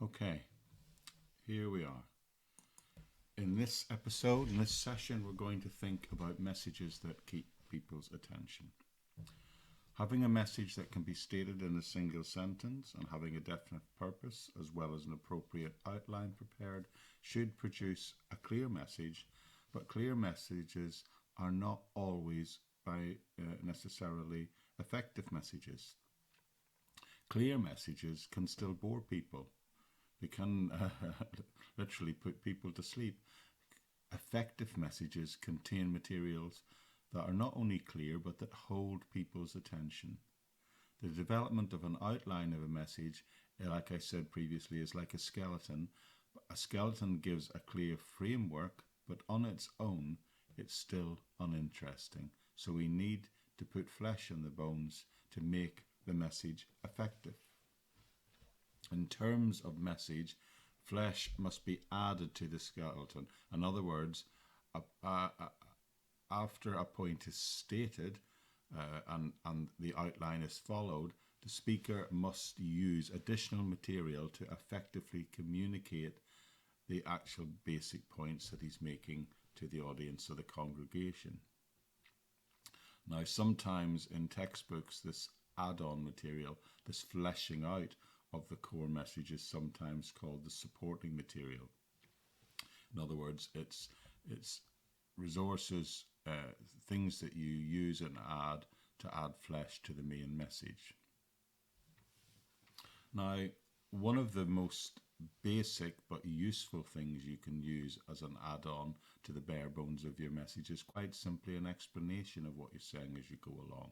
Okay, here we are. In this episode, in this session, we're going to think about messages that keep people's attention. Having a message that can be stated in a single sentence and having a definite purpose, as well as an appropriate outline prepared, should produce a clear message, but clear messages are not always necessarily effective messages. Clear messages can still bore people. They can literally put people to sleep. Effective messages contain materials that are not only clear, but that hold people's attention. The development of an outline of a message, like I said previously, is like a skeleton. A skeleton gives a clear framework, but on its own, it's still uninteresting. So we need to put flesh on the bones to make the message effective. In terms of message, flesh must be added to the skeleton. In other words, after a point is stated and the outline is followed, the speaker must use additional material to effectively communicate the actual basic points that he's making to the audience or the congregation. Now, sometimes in textbooks, this add-on material, this fleshing out of the core message, is sometimes called the supporting material. In other words, it's resources, things that you use and add to add flesh to the main message. Now, one of the most basic but useful things you can use as an add-on to the bare bones of your message is quite simply an explanation of what you're saying as you go along.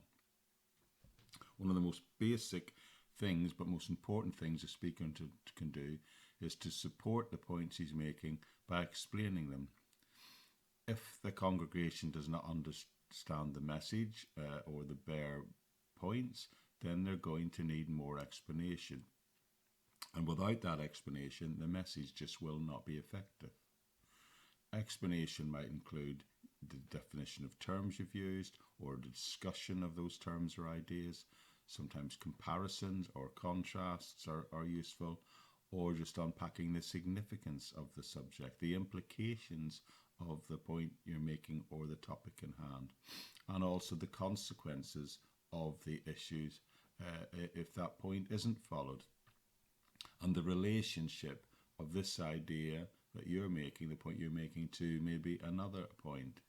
One of the most basic things, but most important things a speaker can do is to support the points he's making by explaining them. If the congregation does not understand the message or the bare points, then they're going to need more explanation. And without that explanation, the message just will not be effective. Explanation might include the definition of terms you've used or the discussion of those terms or ideas. Sometimes comparisons or contrasts are useful, or just unpacking the significance of the subject, the implications of the point you're making or the topic in hand, and also the consequences of the issues if that point isn't followed, and the relationship of this idea that you're making, the point you're making, to maybe another point.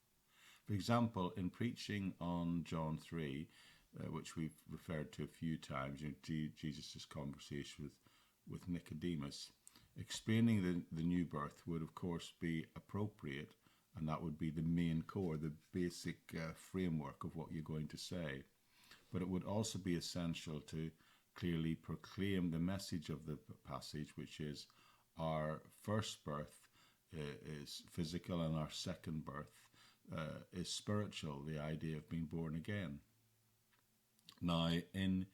For example, in preaching on John 3, which we've referred to a few times, Jesus' conversation with Nicodemus, explaining the new birth would of course be appropriate, and that would be the main core, the basic framework of what you're going to say. But it would also be essential to clearly proclaim the message of the passage, which is our first birth is physical and our second birth is spiritual, the idea of being born again. Now, in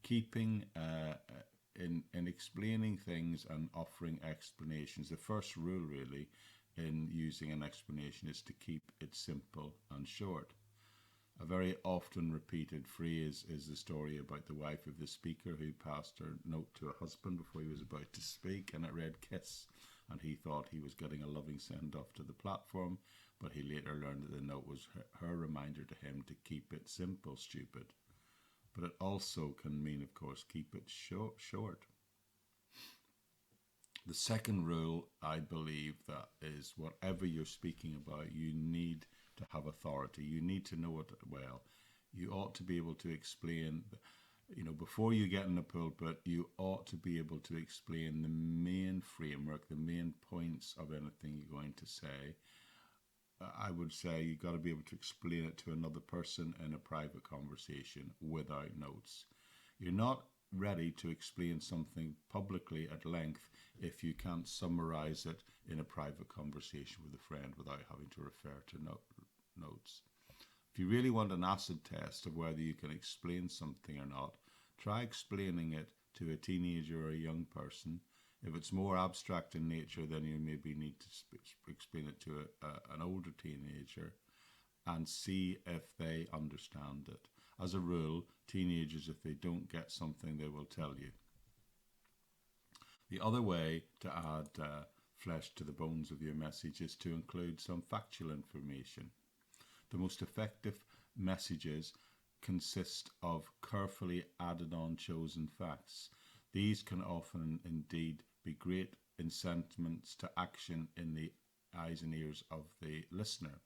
keeping, in explaining things and offering explanations, the first rule really in using an explanation is to keep it simple and short. A very often repeated phrase is the story about the wife of the speaker who passed her note to her husband before he was about to speak, and it read "kiss," and he thought he was getting a loving send-off to the platform, but he later learned that the note was her reminder to him to keep it simple, stupid. But it also can mean, of course, keep it short. The second rule, I believe, that is whatever you're speaking about, you need to have authority. You need to know it well. You ought to be able to explain, before you get in the pulpit, you ought to be able to explain the main framework, the main points of anything you're going to say. I would say you've got to be able to explain it to another person in a private conversation without notes. You're not ready to explain something publicly at length if you can't summarize it in a private conversation with a friend without having to refer to notes. If you really want an acid test of whether you can explain something or not, try explaining it to a teenager or a young person. If it's more abstract in nature, then you maybe need to explain it to an older teenager and see if they understand it. As a rule, teenagers, if they don't get something, they will tell you. The other way to add flesh to the bones of your message is to include some factual information. The most effective messages consist of carefully added on chosen facts. These can often indeed be great incitements to action in the eyes and ears of the listener.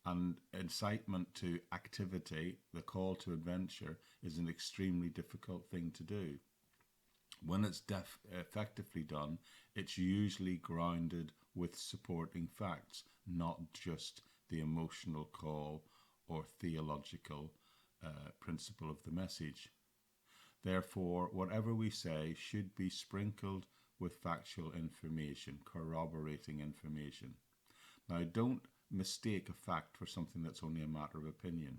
And incitement to activity, the call to adventure, is an extremely difficult thing to do. When it's effectively done, it's usually grounded with supporting facts, not just the emotional call or theological principle of the message. Therefore, whatever we say should be sprinkled with factual information, corroborating information. Now, don't mistake a fact for something that's only a matter of opinion.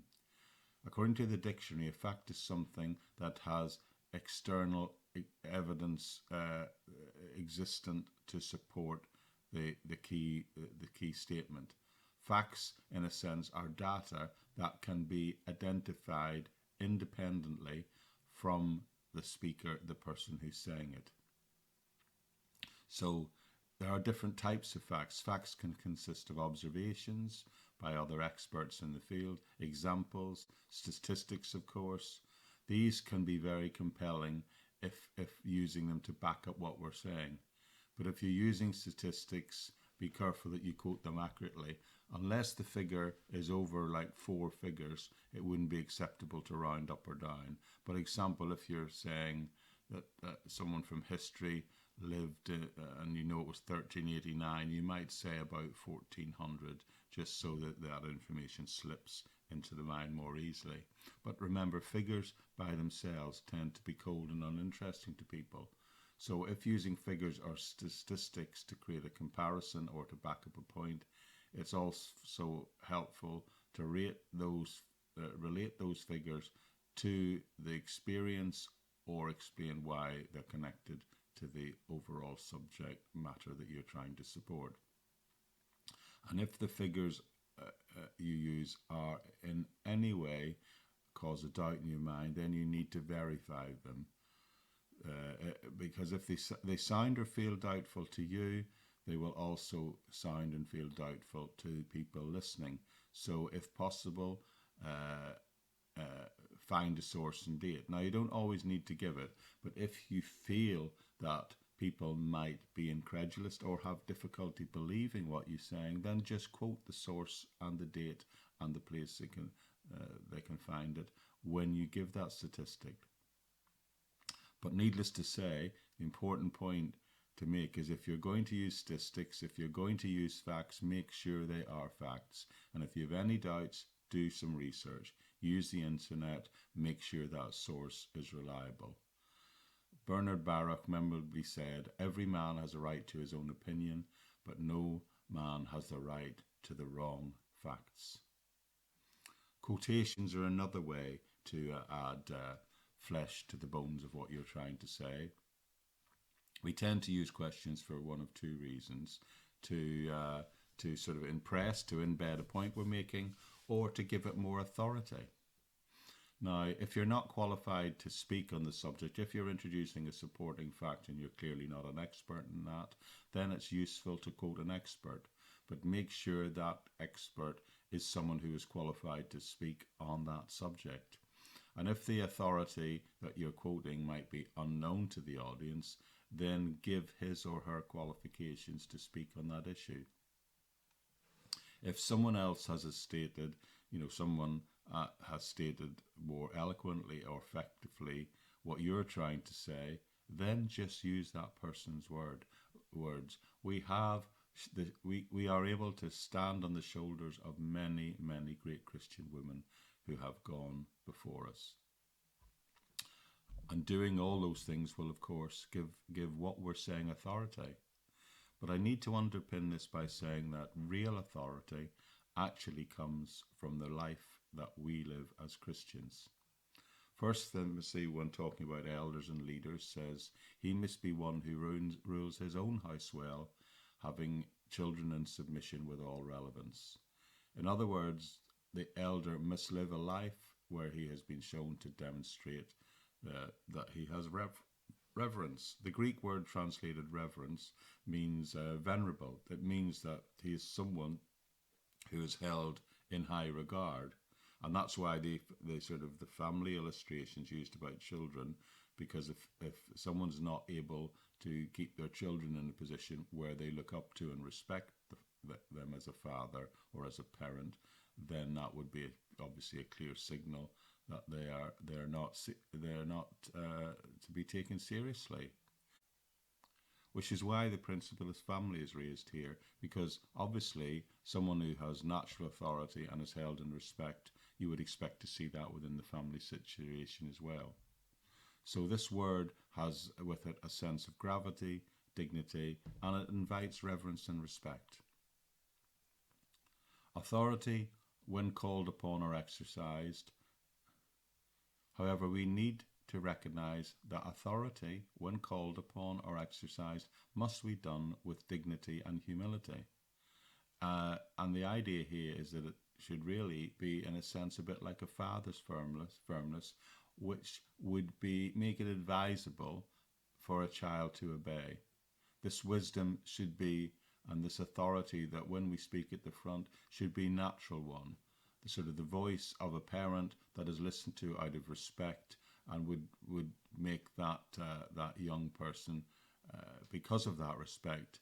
According to the dictionary, a fact is something that has external evidence existent to support the key statement. Facts, in a sense, are data that can be identified independently from the speaker, the person who's saying it. So there are different types of facts. Facts can consist of observations by other experts in the field, examples, statistics, of course. These can be very compelling if using them to back up what we're saying. But if you're using statistics, be careful that you quote them accurately. Unless the figure is over like 4 figures, it wouldn't be acceptable to round up or down. But example, if you're saying that someone from history lived and you know it was 1389, you might say about 1400, just so that that information slips into the mind more easily. But remember, figures by themselves tend to be cold and uninteresting to people. So if using figures or statistics to create a comparison or to back up a point, it's also helpful to relate those figures to the experience or explain why they're connected to the overall subject matter that you're trying to support. And if the figures you use are in any way cause a doubt in your mind, then you need to verify them. Because if they sound or feel doubtful to you, they will also sound and feel doubtful to people listening. So if possible, find a source and date. Now, you don't always need to give it, but if you feel that people might be incredulous or have difficulty believing what you're saying, then just quote the source and the date and the place they can find it when you give that statistic. But needless to say, the important point to make is if you're going to use statistics, if you're going to use facts, make sure they are facts. And if you have any doubts, do some research. Use the internet. Make sure that source is reliable. Bernard Baruch memorably said, "Every man has a right to his own opinion, but no man has the right to the wrong facts." Quotations are another way to add flesh to the bones of what you're trying to say. We tend to use questions for one of two reasons: to sort of impress, to embed a point we're making, or to give it more authority. Now, if you're not qualified to speak on the subject, if you're introducing a supporting fact and you're clearly not an expert in that, then it's useful to quote an expert. But make sure that expert is someone who is qualified to speak on that subject. And if the authority that you're quoting might be unknown to the audience, then give his or her qualifications to speak on that issue. If someone else has stated, someone has stated more eloquently or effectively what you're trying to say, then just use that person's words. We are able to stand on the shoulders of many, many great Christian women who have gone before us. And doing all those things will, of course, give what we're saying authority. But I need to underpin this by saying that real authority actually comes from the life that we live as Christians. First Timothy, when talking about elders and leaders, says, "He must be one who rules his own house well, having children in submission with all relevance." In other words, the elder must live a life where he has been shown to demonstrate that he has reverence. The Greek word translated reverence means venerable. It means that he is someone who is held in high regard. And that's why the sort of the family illustrations used about children, because if someone's not able to keep their children in a position where they look up to and respect them as a father or as a parent, then that would be obviously a clear signal that they're not to be taken seriously. Which is why the principle of family is raised here, because obviously someone who has natural authority and is held in respect, you would expect to see that within the family situation as well. So this word has with it a sense of gravity, dignity, and it invites reverence and respect. Authority, when called upon or exercised. However, we need to recognize that authority, when called upon or exercised, must be done with dignity and humility. And the idea here is that it should really be, in a sense, a bit like a father's firmness, which would make it advisable for a child to obey. This wisdom should be, and this authority that when we speak at the front, should be a natural one. The sort of the voice of a parent that is listened to out of respect, and would make that young person, because of that respect,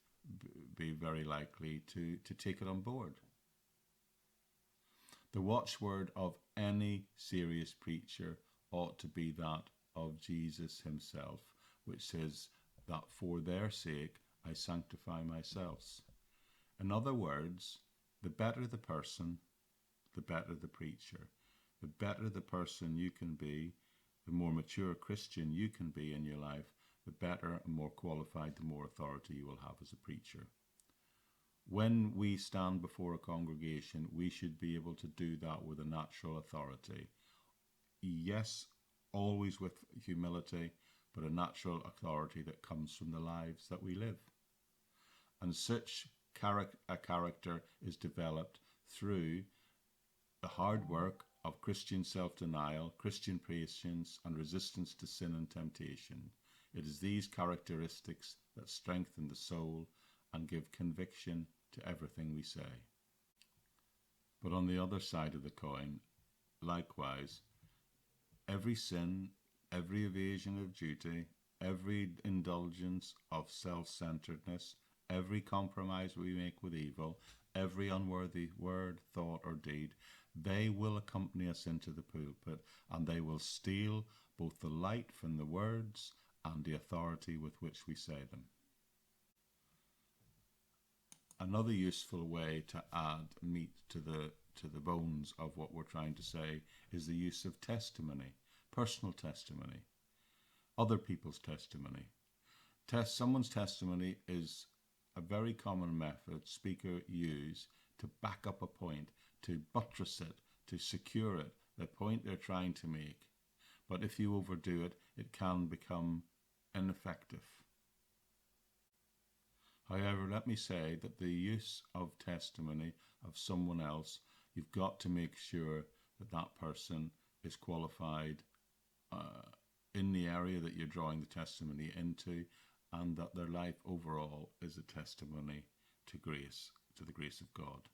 be very likely to take it on board. The watchword of any serious preacher ought to be that of Jesus himself, which says that for their sake I sanctify myself. In other words, the better the person, the better the preacher. The better the person you can be, the more mature Christian you can be in your life, the better and more qualified, the more authority you will have as a preacher. When we stand before a congregation, we should be able to do that with a natural authority. Yes, always with humility, but a natural authority that comes from the lives that we live. And such a character is developed through the hard work of Christian self-denial, Christian patience, and resistance to sin and temptation. It is these characteristics that strengthen the soul and give conviction to everything we say. But on the other side of the coin, likewise, every sin, every evasion of duty, every indulgence of self-centeredness, every compromise we make with evil, every unworthy word, thought, or deed, they will accompany us into the pulpit, and they will steal both the light from the words and the authority with which we say them. Another useful way to add meat to the bones of what we're trying to say is the use of testimony, personal testimony, other people's testimony. Someone's testimony is a very common method speakers use to back up a point, to buttress it, to secure it, the point they're trying to make. But if you overdo it, it can become ineffective. However, let me say that the use of testimony of someone else, you've got to make sure that that person is qualified in the area that you're drawing the testimony into, and that their life overall is a testimony to grace, to the grace of God.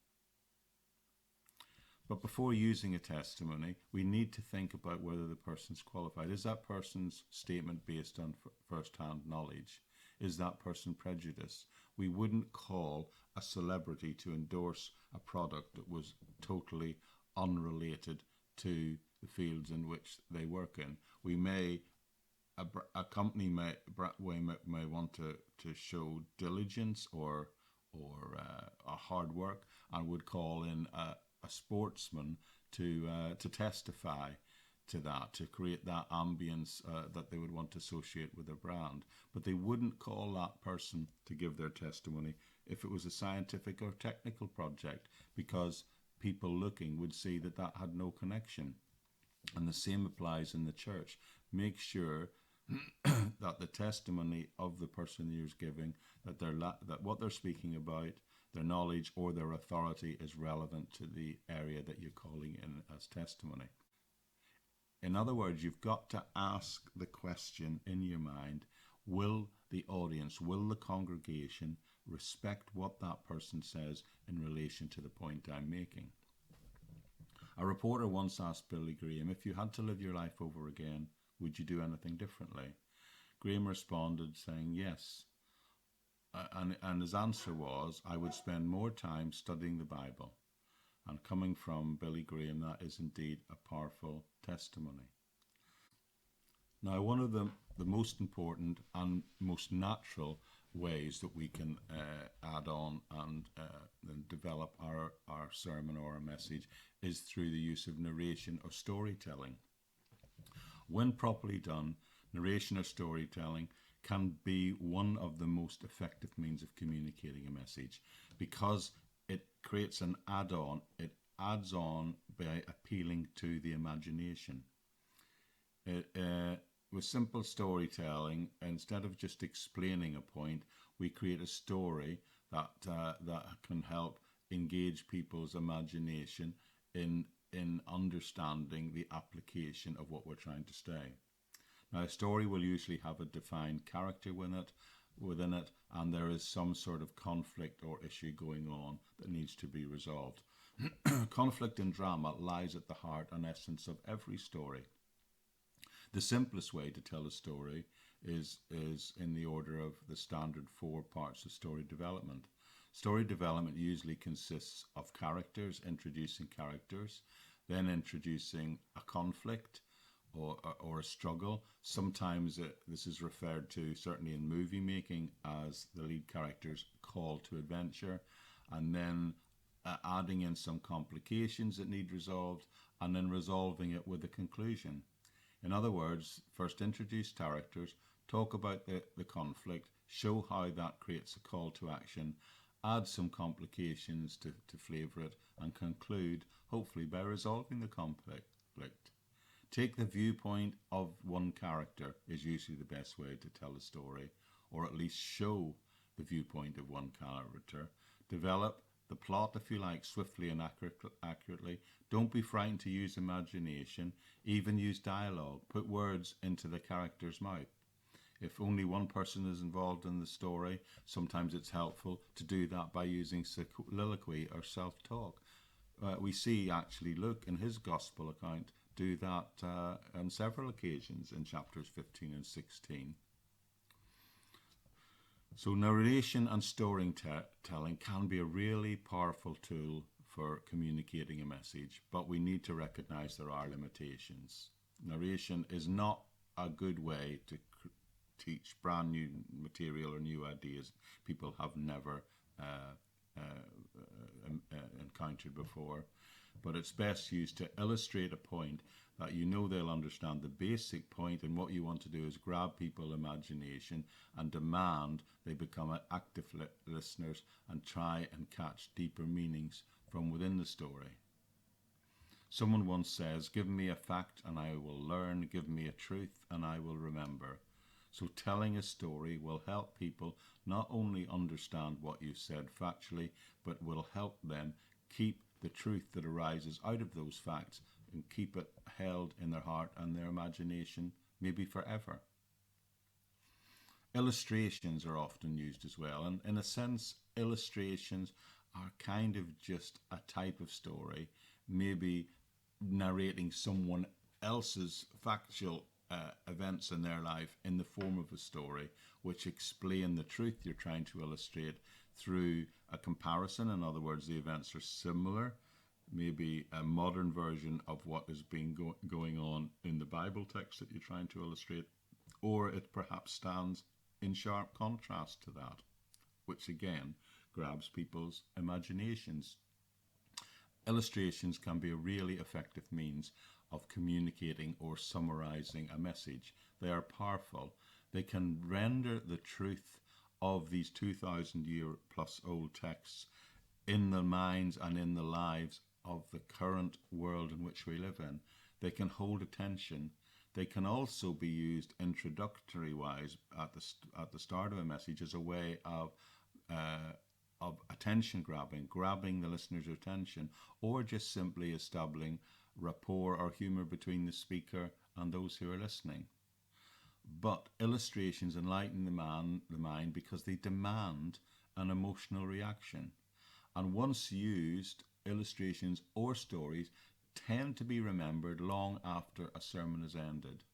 But before using a testimony, we need to think about whether the person's qualified. Is that person's statement based on first-hand knowledge? Is that person prejudiced? We wouldn't call a celebrity to endorse a product that was totally unrelated to the fields in which they work in. We may, a company may want to show diligence or a hard work, and would call in a sportsman to testify to that, to create that ambience that they would want to associate with their brand. But they wouldn't call that person to give their testimony if it was a scientific or technical project, because people looking would see that that had no connection. And the same applies in the church. Make sure that the testimony of the person you're giving, that what they're speaking about, their knowledge or their authority, is relevant to the area that you're calling in as testimony. In other words, you've got to ask the question in your mind, Will the audience, will the congregation respect what that person says in relation to the point I'm making? A reporter once asked Billy Graham, if you had to live your life over again, would you do anything differently? Graham responded saying yes. And his answer was, I would spend more time studying the Bible. And coming from Billy Graham, that is indeed a powerful testimony. Now, one of the most important and most natural ways that we can add on and develop our sermon or our message is through the use of narration or storytelling. When properly done, narration or storytelling can be one of the most effective means of communicating a message because it creates an add-on. It adds on by appealing to the imagination. With simple storytelling, instead of just explaining a point, we create a story that can help engage people's imagination in understanding the application of what we're trying to say. Now, a story will usually have a defined character within it, and there is some sort of conflict or issue going on that needs to be resolved. Conflict in drama lies at the heart and essence of every story. The simplest way to tell a story is in the order of the standard 4 parts of story development. Story development usually consists of characters, introducing characters, then introducing a conflict or a struggle. Sometimes this is referred to, certainly in movie making, as the lead character's call to adventure, and then adding in some complications that need resolved, and then resolving it with a conclusion. In other words, first introduce characters, talk about the conflict, show how that creates a call to action, add some complications to flavour it, and conclude, hopefully, by resolving the conflict. Take the viewpoint of one character is usually the best way to tell a story, or at least show the viewpoint of one character. Develop the plot, if you like, swiftly and accurately. Don't be frightened to use imagination. Even use dialogue. Put words into the character's mouth. If only one person is involved in the story, sometimes it's helpful to do that by using soliloquy or self-talk. We see actually Luke in his gospel account do that on several occasions in chapters 15 and 16. So narration and storytelling can be a really powerful tool for communicating a message, but we need to recognize there are limitations. Narration is not a good way to teach brand new material or new ideas people have never encountered before. But it's best used to illustrate a point that you know they'll understand the basic point, and what you want to do is grab people's imagination and demand they become active listeners and try and catch deeper meanings from within the story. Someone once says, give me a fact and I will learn, give me a truth and I will remember. So telling a story will help people not only understand what you said factually, but will help them keep the truth that arises out of those facts and keep it held in their heart and their imagination, maybe forever. Illustrations are often used as well, and in a sense, illustrations are kind of just a type of story, maybe narrating someone else's factual events in their life in the form of a story, which explain the truth you're trying to illustrate through a comparison. In other words, the events are similar, maybe a modern version of what has been going on in the Bible text that you're trying to illustrate, or it perhaps stands in sharp contrast to that, which again grabs people's imaginations. Illustrations can be a really effective means of communicating or summarizing a message. They are powerful. They can render the truth of these 2,000-year plus old texts in the minds and in the lives of the current world in which we live in. They can hold attention. They can also be used introductory-wise at the start of a message as a way of attention grabbing the listener's attention, or just simply establishing rapport or humour between the speaker and those who are listening. but illustrations enlighten the mind because they demand an emotional reaction. And once used, illustrations or stories tend to be remembered long after a sermon is ended.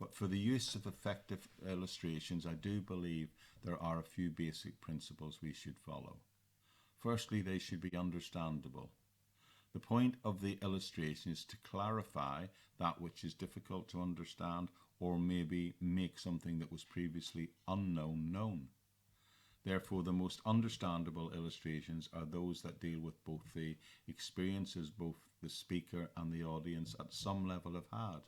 But for the use of effective illustrations, I do believe there are a few basic principles we should follow. Firstly, they should be understandable. The point of the illustration is to clarify that which is difficult to understand, or maybe make something that was previously unknown known. Therefore, the most understandable illustrations are those that deal with both the experiences both the speaker and the audience at some level have had.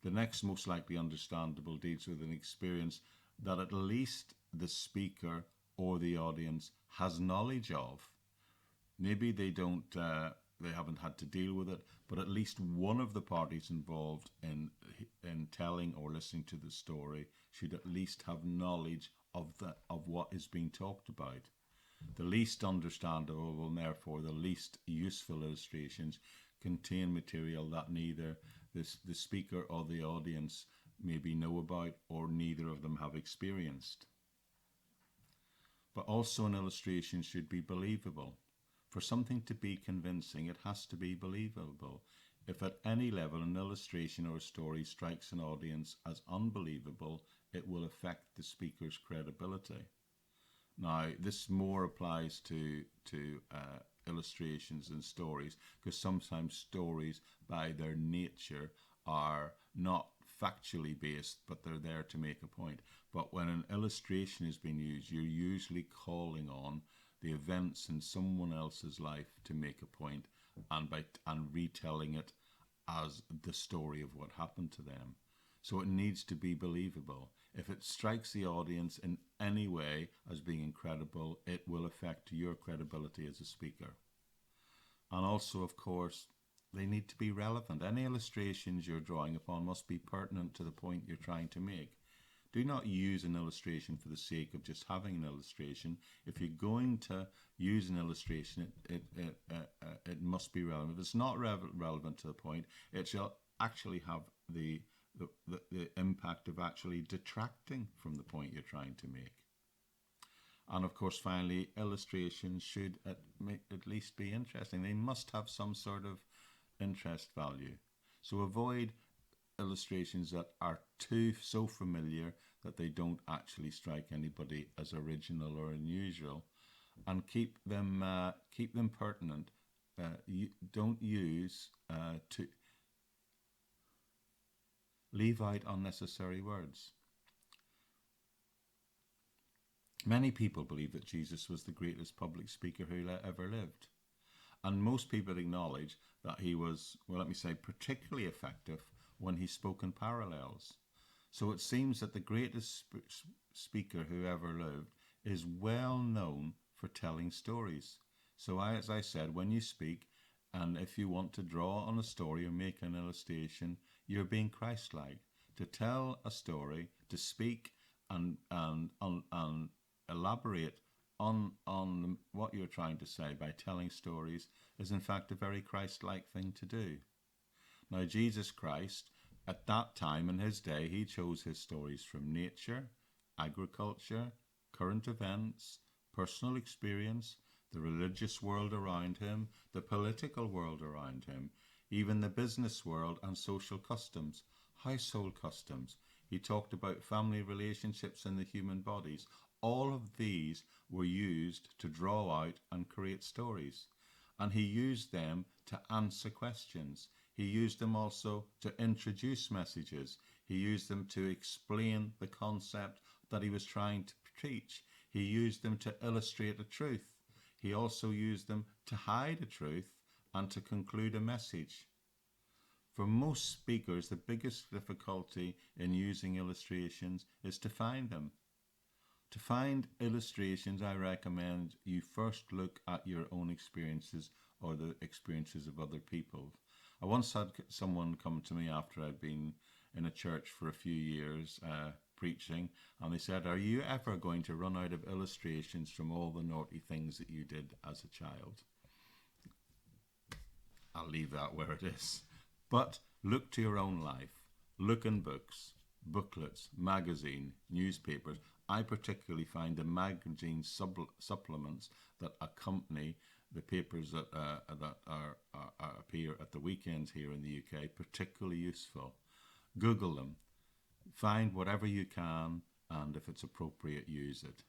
The next most likely understandable deals with an experience that at least the speaker or the audience has knowledge of. Maybe they haven't had to deal with it, but at least one of the parties involved in telling or listening to the story should at least have knowledge of what is being talked about. The least understandable, and therefore the least useful illustrations, contain material that neither the speaker or the audience maybe know about, or neither of them have experienced. But also an illustration should be believable. For something to be convincing, it has to be believable. If at any level an illustration or a story strikes an audience as unbelievable, it will affect the speaker's credibility. Now, this more applies to illustrations and stories, because sometimes stories by their nature are not factually based, but they're there to make a point. But when an illustration is being used, you're usually calling on the events in someone else's life to make a point, and retelling it as the story of what happened to them. So it needs to be believable. If it strikes the audience in any way as being incredible, it will affect your credibility as a speaker. And also, of course, they need to be relevant. Any illustrations you're drawing upon must be pertinent to the point you're trying to make. Do not use an illustration for the sake of just having an illustration. If you're going to use an illustration, it must be relevant. If it's not relevant to the point, it shall actually have the impact of actually detracting from the point you're trying to make. And of course, finally, illustrations should at least be interesting. They must have some sort of interest value. So avoid illustrations that are so familiar that they don't actually strike anybody as original or unusual, and keep them pertinent. Don't use to leave out unnecessary words. Many people believe that Jesus was the greatest public speaker who ever lived. And most people acknowledge that he was, well, let me say, particularly effective when he spoke in parallels. So it seems that the greatest speaker who ever lived is well known for telling stories. So as I said, when you speak, and if you want to draw on a story or make an illustration, you're being Christ-like. To tell a story, to speak and elaborate on what you're trying to say by telling stories is in fact a very Christ-like thing to do. Now, Jesus Christ, at that time in his day, he chose his stories from nature, agriculture, current events, personal experience, the religious world around him, the political world around him, even the business world and social customs, household customs. He talked about family relationships and the human bodies. All of these were used to draw out and create stories. And he used them to answer questions. He used them also to introduce messages. He used them to explain the concept that he was trying to teach. He used them to illustrate a truth. He also used them to hide a truth and to conclude a message. For most speakers, the biggest difficulty in using illustrations is to find them. To find illustrations, I recommend you first look at your own experiences or the experiences of other people. I once had someone come to me after I'd been in a church for a few years preaching, and they said, "Are you ever going to run out of illustrations from all the naughty things that you did as a child?" I'll leave that where it is. But look to your own life. Look in books. booklets, magazine, newspapers. I particularly find the magazine supplements that accompany the papers that appear at the weekends here in the UK particularly useful. Google them, find whatever you can, and if it's appropriate, use it.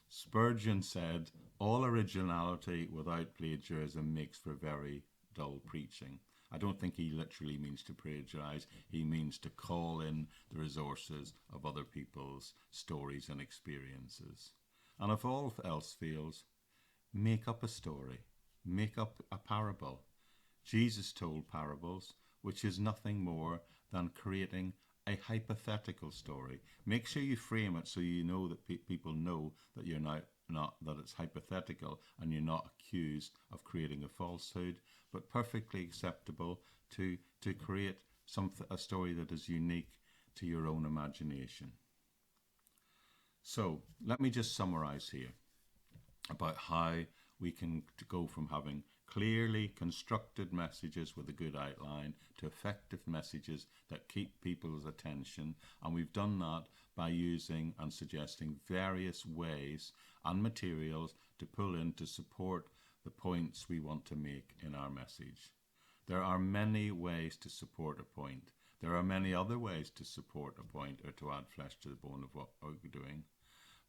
Spurgeon said, "All originality without plagiarism makes for very dull preaching." I don't think he literally means to plagiarize. He means to call in the resources of other people's stories and experiences. And if all else fails, make up a story. Make up a parable. Jesus told parables, which is nothing more than creating a hypothetical story. Make sure you frame it so you know that people know that you're not that it's hypothetical and you're not accused of creating a falsehood, but perfectly acceptable to create a story that is unique to your own imagination. So let me just summarize here about how we can go from having clearly constructed messages with a good outline to effective messages that keep people's attention. And we've done that by using and suggesting various ways and materials to pull in to support the points we want to make in our message. There are many ways to support a point. There are many other ways to support a point or to add flesh to the bone of what we're doing.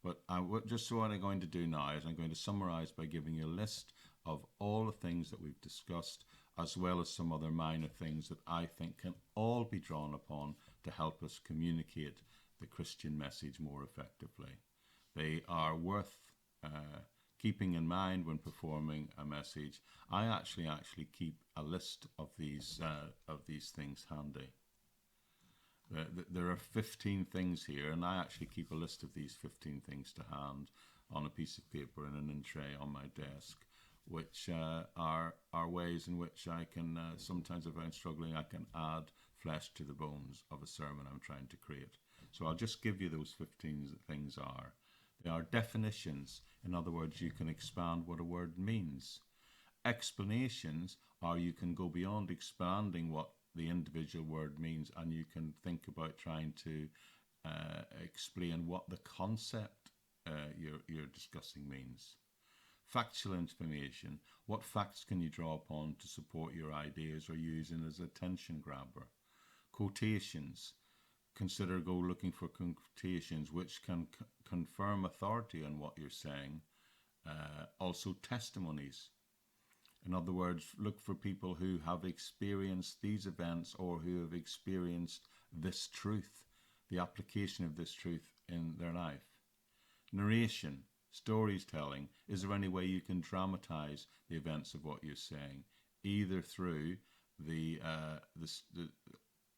But just so what I'm going to do now is I'm going to summarize by giving you a list of all the things that we've discussed, as well as some other minor things that I think can all be drawn upon to help us communicate the Christian message more effectively. They are worth keeping in mind when performing a message. I actually keep a list of these things handy. There are 15 things here, and I actually keep a list of these 15 things to hand on a piece of paper in an tray on my desk, which are ways in which I can, sometimes if I'm struggling, I can add flesh to the bones of a sermon I'm trying to create. So I'll just give you those 15 things are. They are definitions. In other words, you can expand what a word means. Explanations are you can go beyond expanding what the individual word means, and you can think about trying to explain what the concept you're discussing means. Factual information, what facts can you draw upon to support your ideas or using as a attention grabber? Quotations, go looking for quotations which can confirm authority on what you're saying. Also testimonies. In other words, look for people who have experienced these events or who have experienced this truth, the application of this truth in their life. Narration, stories telling. Is there any way you can dramatize the events of what you're saying, either through the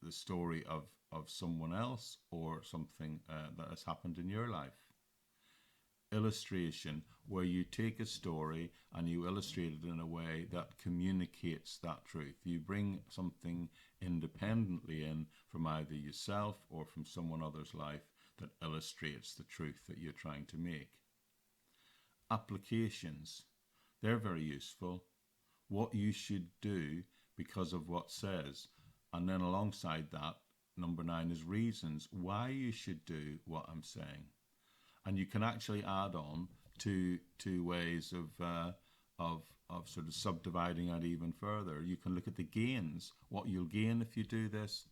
story of someone else or something that has happened in your life? Illustration, where you take a story and you illustrate it in a way that communicates that truth. You bring something independently in from either yourself or from someone else's life that illustrates the truth that you're trying to make. Applications, they're very useful. What you should do because of what says. And then alongside that, number 9 is reasons why you should do what I'm saying. And you can actually add on to ways of sort of subdividing it even further. You can look at the gains, what you'll gain if you do this,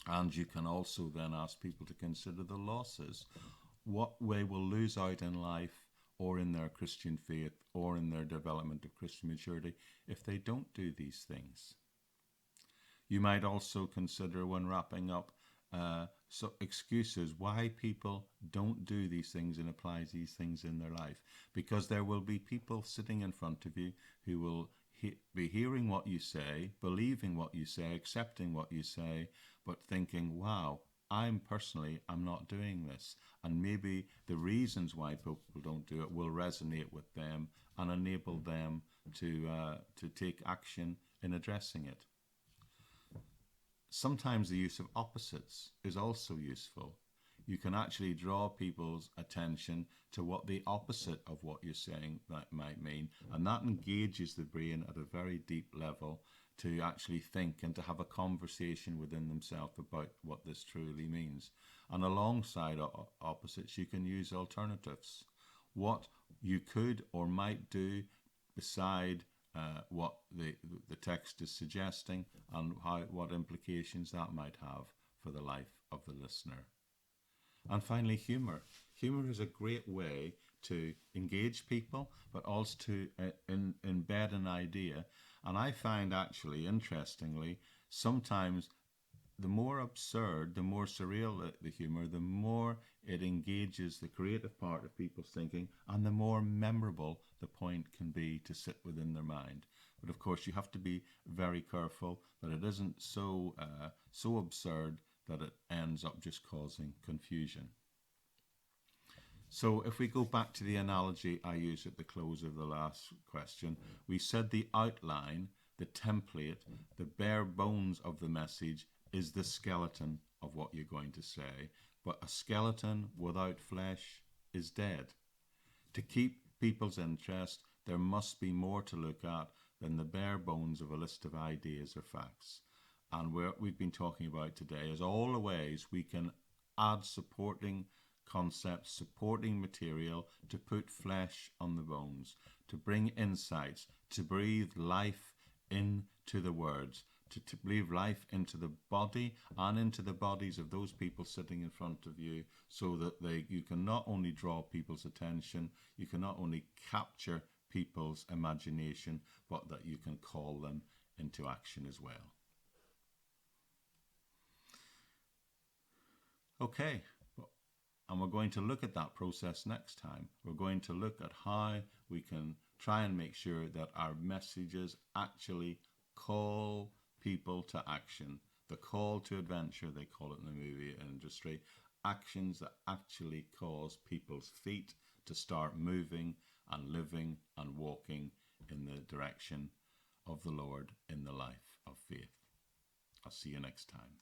and you can also then ask people to consider the losses. What they will lose out in life or in their Christian faith or in their development of Christian maturity if they don't do these things. You might also consider, when wrapping up, excuses why people don't do these things and apply these things in their life. Because there will be people sitting in front of you who will be hearing what you say, believing what you say, accepting what you say, but thinking, wow, I'm not doing this. And maybe the reasons why people don't do it will resonate with them and enable them to take action in addressing it. Sometimes the use of opposites is also useful. You can actually draw people's attention to what the opposite of what you're saying that might mean, and that engages the brain at a very deep level to actually think and to have a conversation within themselves about what this truly means. And alongside opposites, you can use alternatives. What you could or might do beside what the text is suggesting, and what implications that might have for the life of the listener. And finally, humour. Humour is a great way to engage people, but also to embed an idea. And I find, actually, interestingly, sometimes the more absurd, the more surreal the humour, the more it engages the creative part of people's thinking, and the more memorable the point can be to sit within their mind. But of course, you have to be very careful that it isn't so absurd that it ends up just causing confusion. So if we go back to the analogy I used at the close of the last question, we said the outline, the template, the bare bones of the message is the skeleton of what you're going to say. But a skeleton without flesh is dead. To keep people's interest, there must be more to look at than the bare bones of a list of ideas or facts. And what we've been talking about today is all the ways we can add supporting concepts, supporting material to put flesh on the bones, to bring insights, to breathe life into the words, to breathe life into the body and into the bodies of those people sitting in front of you, so that you can not only draw people's attention, you can not only capture people's imagination, but that you can call them into action as well. Okay, and we're going to look at that process next time. We're going to look at how we can try and make sure that our messages actually call people to action. The call to adventure, they call it in the movie industry. Actions that actually cause people's feet to start moving and living and walking in the direction of the Lord in the life of faith. I'll see you next time.